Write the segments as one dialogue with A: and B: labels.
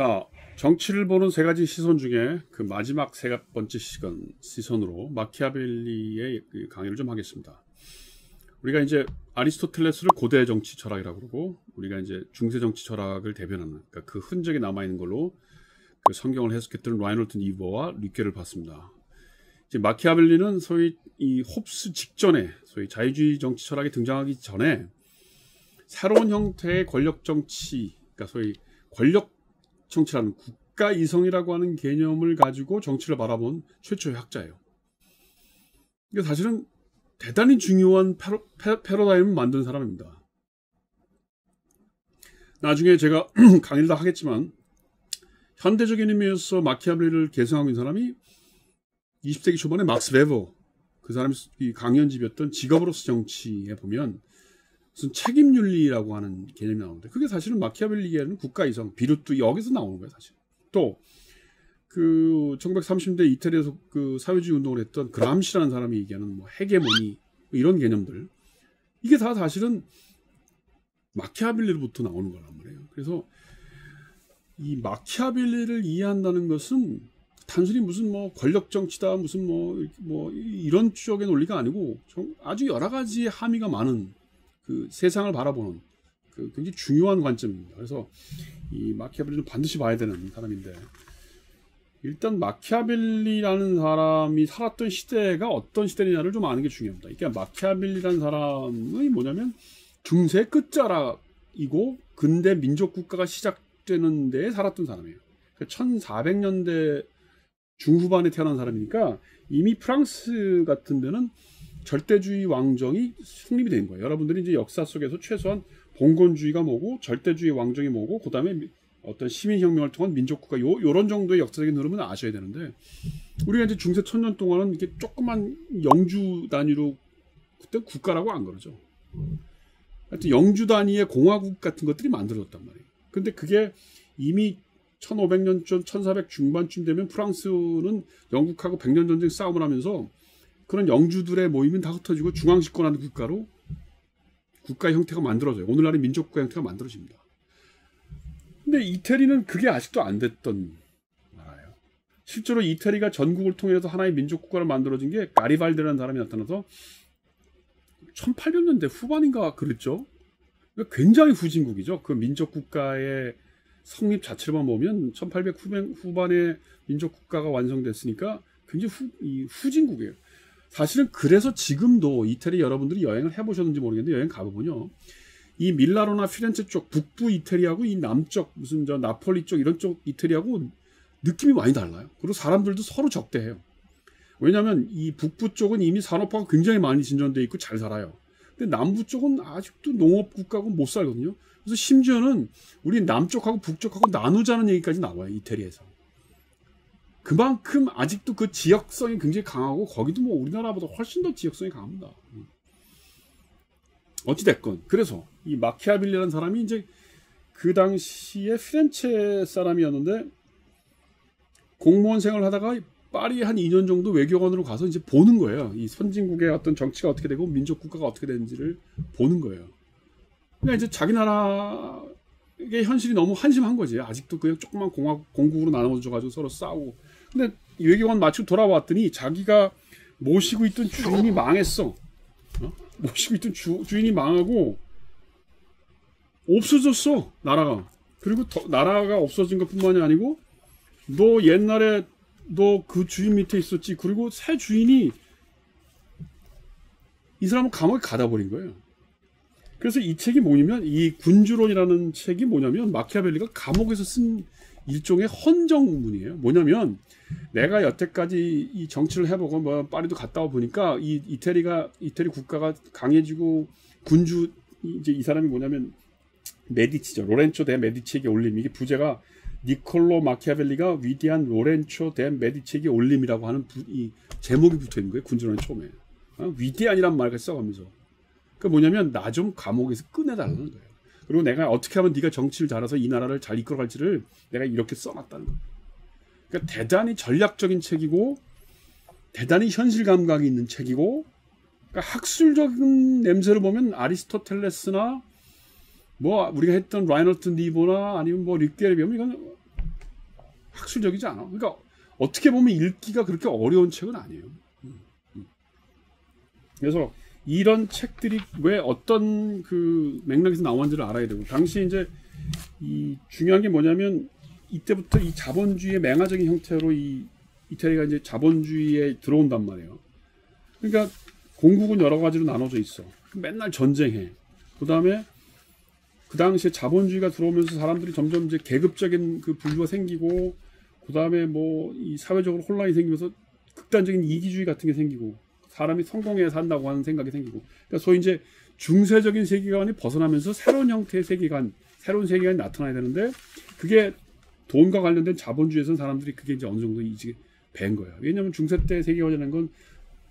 A: 자, 정치를 보는 세 가지 시선 중에 그 마지막 세 번째 시선으로 마키아벨리의 그 강의를 좀 하겠습니다. 우리가 이제 아리스토텔레스를 고대 정치 철학이라고 그러고, 우리가 이제 중세 정치 철학을 대변하는, 그러니까 그 흔적이 남아있는 걸로 그 성경을 해석했던 라이놀트 니버와 류케를 봤습니다. 이제 마키아벨리는 소위 이 홉스 직전에, 소위 자유주의 정치 철학이 등장하기 전에 새로운 형태의 권력 정치, 그러니까 소위 권력 정치라는 국가 이성이라고 하는 개념을 가지고 정치를 바라본 최초의 학자예요. 이게 사실은 대단히 중요한 패러다임을 만든 사람입니다. 나중에 제가 강의를 다 하겠지만, 현대적인 의미에서 마키아벨리를 계승하고 있는 사람이 20세기 초반에 막스 베버, 그 사람이 강연집이었던 직업으로서 정치에 보면 무슨 책임윤리라고 하는 개념이 나오는데, 그게 사실은 마키아벨리에는 국가 이성, 비루트, 여기서 나오는 거예요, 사실. 또 그 1930년대 이태리에서 그 사회주의 운동을 했던 그람시라는 사람이 얘기하는 뭐 헤게모니, 이런 개념들, 이게 다 사실은 마키아벨리로부터 나오는 거란 말이에요. 그래서 이 마키아벨리를 이해한다는 것은 단순히 무슨 뭐 권력 정치다, 무슨 뭐 이런 쪽의 논리가 아니고 아주 여러 가지 함의가 많은 그 세상을 바라보는 그 굉장히 중요한 관점입니다. 그래서 이 마키아벨리는 반드시 봐야 되는 사람인데, 일단 마키아벨리라는 사람이 살았던 시대가 어떤 시대냐를 좀 아는 게 중요합니다. 그러니까 마키아벨리라는 사람이 뭐냐면 중세 끝자락이고 근대 민족 국가가 시작되는 데에 살았던 사람이에요. 그러니까 1400년대 중후반에 태어난 사람이니까 이미 프랑스 같은 데는 절대주의 왕정이 성립이 된 거예요. 여러분들이 이제 역사 속에서 최소한 봉건주의가 뭐고 절대주의 왕정이 뭐고 그 다음에 어떤 시민혁명을 통한 민족국가 요런 정도의 역사적인 흐름은 아셔야 되는데, 우리가 이제 중세 천년 동안은 이렇게 조그만 영주 단위로 그때 국가라고 안 그러죠. 하여튼 영주 단위의 공화국 같은 것들이 만들어졌단 말이에요. 근데 그게 이미 1500년 전 1400 중반쯤 되면 프랑스는 영국하고 100년 전쟁 싸움을 하면서 그런 영주들의 모임은 다 흩어지고 중앙집권하는 국가로 국가의 형태가 만들어져요. 오늘날의 민족국가 형태가 만들어집니다. 근데 이태리는 그게 아직도 안 됐던 나라예요. 실제로 이태리가 전국을 통해서 하나의 민족국가를 만들어진 게 가리발디라는 사람이 나타나서 1800년대 후반인가 그랬죠. 굉장히 후진국이죠. 그 민족국가의 성립 자체만 보면 1800 후반에 민족국가가 완성됐으니까 굉장히 후진국이에요. 사실은 그래서 지금도 이태리 여러분들이 여행을 해보셨는지 모르겠는데, 여행 가보면요, 이 밀라노나 피렌체 쪽 북부 이태리하고 이 남쪽 무슨 저 나폴리 쪽 이런 쪽 이태리하고 느낌이 많이 달라요. 그리고 사람들도 서로 적대해요. 왜냐하면 이 북부 쪽은 이미 산업화가 굉장히 많이 진전돼 있고 잘 살아요. 근데 남부 쪽은 아직도 농업 국가고 못 살거든요. 그래서 심지어는 우리 남쪽하고 북쪽하고 나누자는 얘기까지 나와요, 이태리에서. 그만큼 아직도 그 지역성이 굉장히 강하고, 거기도 뭐 우리나라보다 훨씬 더 지역성이 강합니다. 어찌됐건 그래서 이 마키아벨리라는 사람이 이제 그 당시에 피렌체 사람이었는데, 공무원 생활을 하다가 파리에 한 2년 정도 외교관으로 가서 이제 보는 거예요. 이 선진국의 어떤 정치가 어떻게 되고 민족국가가 어떻게 되는지를 보는 거예요. 그러니까 이제 자기 나라의 현실이 너무 한심한 거지. 아직도 그냥 조그만 공국으로 나눠져가지고 서로 싸우고. 근데 외교관 마치고 돌아왔더니 자기가 모시고 있던 주인이 망했어. 모시고 있던 주인이 망하고 없어졌어, 나라가. 그리고 나라가 없어진 것뿐만이 아니고 너 옛날에 너 그 주인 밑에 있었지. 그리고 새 주인이 이 사람을 감옥에 가다 버린 거예요. 그래서 이 책이 뭐냐면, 이 군주론이라는 책이 뭐냐면 마키아벨리가 감옥에서 쓴 일종의 헌정문이에요. 뭐냐면, 내가 여태까지 이 정치를 해보고 뭐 파리도 갔다 와 보니까 이태리 국가가 강해지고 군주, 이제 이 사람이 뭐냐면 메디치죠. 로렌초 대 메디치에게 올림. 이게 부제가 니콜로 마키아벨리가 위대한 로렌초 대 메디치에게 올림이라고 하는 이 제목이 붙어 있는 거예요. 군주론의 처음에. 위대한이란 말까지 써가면서. 그러니까 뭐냐면 나 좀 감옥에서 꺼내달라는 거예요. 그리고 내가 어떻게 하면 네가 정치를 잘해서 이 나라를 잘 이끌어갈지를 내가 이렇게 써놨다는 거예요. 그러니까 대단히 전략적인 책이고 대단히 현실 감각이 있는 책이고, 그러니까 학술적인 냄새를 보면 아리스토텔레스나 뭐 우리가 했던 라이너트 니버나 아니면 뭐 류케를 보면 이건 학술적이지 않아. 그러니까 어떻게 보면 읽기가 그렇게 어려운 책은 아니에요. 그래서 이런 책들이 왜 어떤 그 맥락에서 나왔는지를 알아야 되고, 당시 이제 이 중요한 게 뭐냐면 이때부터 이 자본주의의 맹아적인 형태로 이 이태리가 이제 자본주의에 들어온단 말이에요. 그러니까 공국은 여러 가지로 나눠져 있어. 맨날 전쟁해. 그다음에 그 당시에 자본주의가 들어오면서 사람들이 점점 이제 계급적인 그 분류가 생기고, 그다음에 뭐 이 사회적으로 혼란이 생기면서 극단적인 이기주의 같은 게 생기고, 사람이 성공해야 산다고 하는 생각이 생기고, 그러니까 소위 이제 중세적인 세계관이 벗어나면서 새로운 형태의 세계관, 새로운 세계관이 나타나야 되는데, 그게 돈과 관련된 자본주의에서는 사람들이 그게 이제 어느 정도 이제 밴 거예요. 왜냐하면 중세 때 세계관이라는 건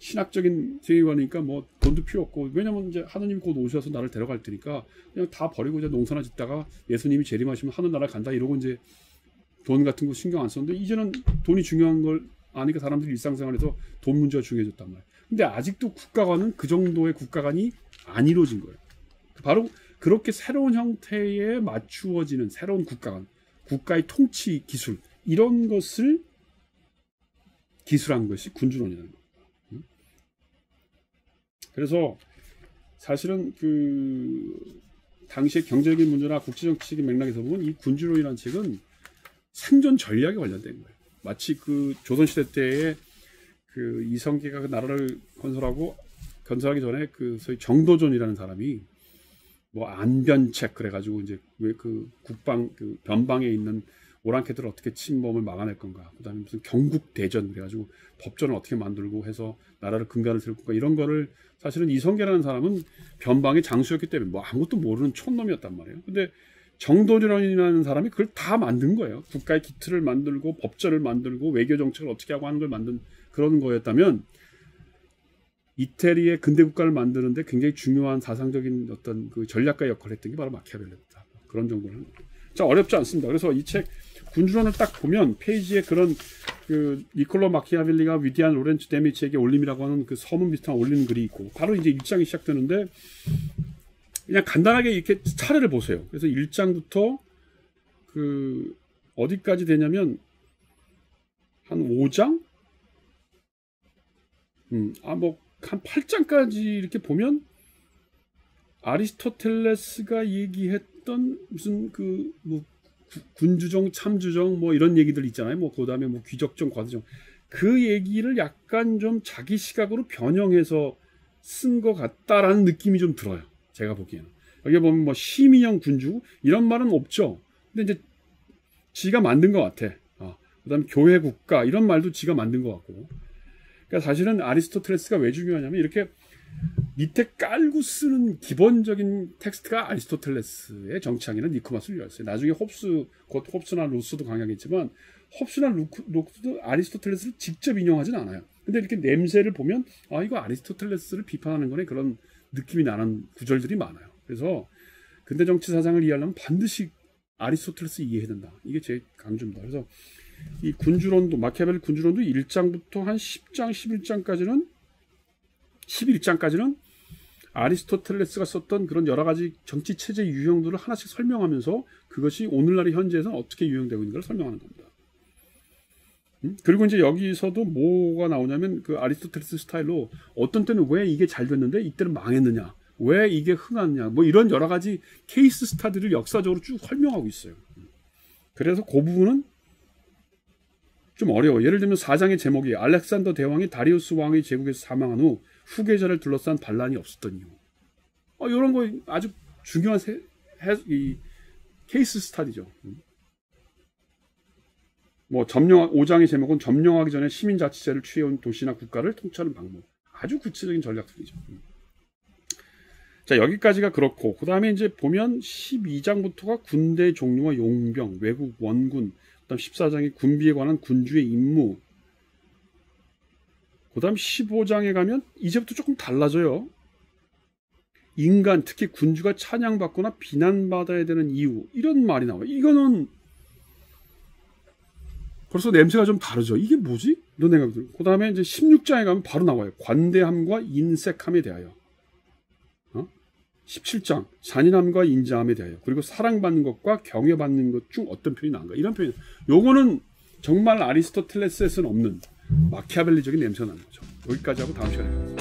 A: 신학적인 세계관이니까 뭐 돈도 필요 없고, 왜냐면 이제 하느님이 곧 오셔서 나를 데려갈 테니까 그냥 다 버리고 이제 농사나 짓다가 예수님이 재림하시면 하늘나라 간다 이러고 이제 돈 같은 거 신경 안 썼는데, 이제는 돈이 중요한 걸 아니까 사람들이 일상생활에서 돈 문제가 중요해졌단 말이에요. 근데 아직도 국가관은 그 정도의 국가관이 안 이루어진 거예요. 바로 그렇게 새로운 형태에 맞추어지는 새로운 국가관, 국가의 통치 기술, 이런 것을 기술한 것이 군주론이라는 거예요. 그래서 사실은 그 당시의 경제적인 문제나 국제정치적인 맥락에서 보면 이 군주론이라는 책은 생존 전략에 관련된 거예요. 마치 그 조선시대 때에 그 이성계가 그 나라를 건설하기 전에 그 소위 정도전이라는 사람이 뭐 안변책 그래가지고 이제 왜 그 국방 그 변방에 있는 오랑캐들을 어떻게 침범을 막아낼 건가, 그다음에 무슨 경국대전 그래가지고 법전을 어떻게 만들고 해서 나라를 근간을 세울 건가, 이런 거를 사실은 이성계라는 사람은 변방의 장수였기 때문에 뭐 아무것도 모르는 촌놈이었단 말이에요. 근데 정도전이라는 사람이 그걸 다 만든 거예요. 국가의 기틀을 만들고 법전을 만들고 외교 정책을 어떻게 하고 하는 걸 만든 그런 거였다면, 이태리의 근대 국가를 만드는데 굉장히 중요한 사상적인 어떤 그 전략가 역할을 했던 게 바로 마키아벨리였다. 그런 정도를 하는 거예요. 자, 어렵지 않습니다. 그래서 이 책 군주론을 딱 보면 페이지에 그런 그 니콜로 마키아벨리가 위대한 로렌츠 데미치에게 올림이라고 하는 그 서문 비슷한 올리는 글이 있고, 바로 이제 1장이 시작되는데 그냥 간단하게 이렇게 차례를 보세요. 그래서 1장부터 그 어디까지 되냐면 한 5장? 뭐 한 8장까지 이렇게 보면 아리스토텔레스가 얘기했던 무슨 그 뭐 군주정, 참주정 뭐 이런 얘기들 있잖아요. 뭐 그다음에 뭐 귀족정, 과대정, 그 얘기를 약간 좀 자기 시각으로 변형해서 쓴 것 같다라는 느낌이 좀 들어요. 제가 보기에는. 여기 보면 뭐 시민형 군주 이런 말은 없죠. 근데 이제 지가 만든 것 같아. 그다음에 교회 국가 이런 말도 지가 만든 것 같고. 그러니까 사실은 아리스토텔레스가 왜 중요하냐면, 이렇게 밑에 깔고 쓰는 기본적인 텍스트가 아리스토텔레스의 정치학이나 니코마스를 나중에 곧 홉스나 루스도 강하겠지만, 홉스나 루스도 아리스토텔레스를 직접 인용하진 않아요. 근데 이렇게 냄새를 보면 이거 아리스토텔레스를 비판하는 거네, 그런 느낌이 나는 구절들이 많아요. 그래서 근대 정치 사상을 이해하려면 반드시 아리스토텔레스 이해해야 된다. 이게 제 강조입니다. 그래서 이 군주론도, 마키아벨리 군주론도 1장부터 한 10장, 11장까지는 아리스토텔레스가 썼던 그런 여러 가지 정치 체제 유형들을 하나씩 설명하면서 그것이 오늘날의 현재에서는 어떻게 유형되고 있는 걸 설명하는 겁니다. 그리고 이제 여기서도 뭐가 나오냐면, 그 아리스토텔레스 스타일로 어떤 때는 왜 이게 잘 됐는데 이때는 망했느냐, 왜 이게 흥하느냐, 뭐 이런 여러 가지 케이스 스타디를 역사적으로 쭉 설명하고 있어요. 그래서 그 부분은 좀 어려워. 예를 들면 4장의 제목이 알렉산더 대왕이 다리우스 왕의 제국에서 사망한 후 후계자를 둘러싼 반란이 없었던 이유. 이런 거 아주 중요한 이 케이스 스타디죠. 뭐 5장의 제목은 점령하기 전에 시민자치제를 취해온 도시나 국가를 통치하는 방법. 아주 구체적인 전략들이죠. 자, 여기까지가 그렇고, 그 다음에 이제 보면 12장부터가 군대 종류와 용병, 외국 원군, 그 다음 14장이 군비에 관한 군주의 임무, 그 다음 15장에 가면 이제부터 조금 달라져요. 인간, 특히 군주가 찬양받거나 비난받아야 되는 이유, 이런 말이 나와요. 이거는 벌써 냄새가 좀 다르죠. 이게 뭐지? 이런 생각이 들어요. 그 다음에 이제 16장에 가면 바로 나와요. 관대함과 인색함에 대하여. 17장 잔인함과 인자함에 대하여, 그리고 사랑받는 것과 경외받는 것 중 어떤 표현이 나은가, 이런 표현. 요거는 정말 아리스토텔레스에서는 없는 마키아벨리적인 냄새가 나는 거죠. 여기까지 하고 다음 시간에 뵙겠습니다.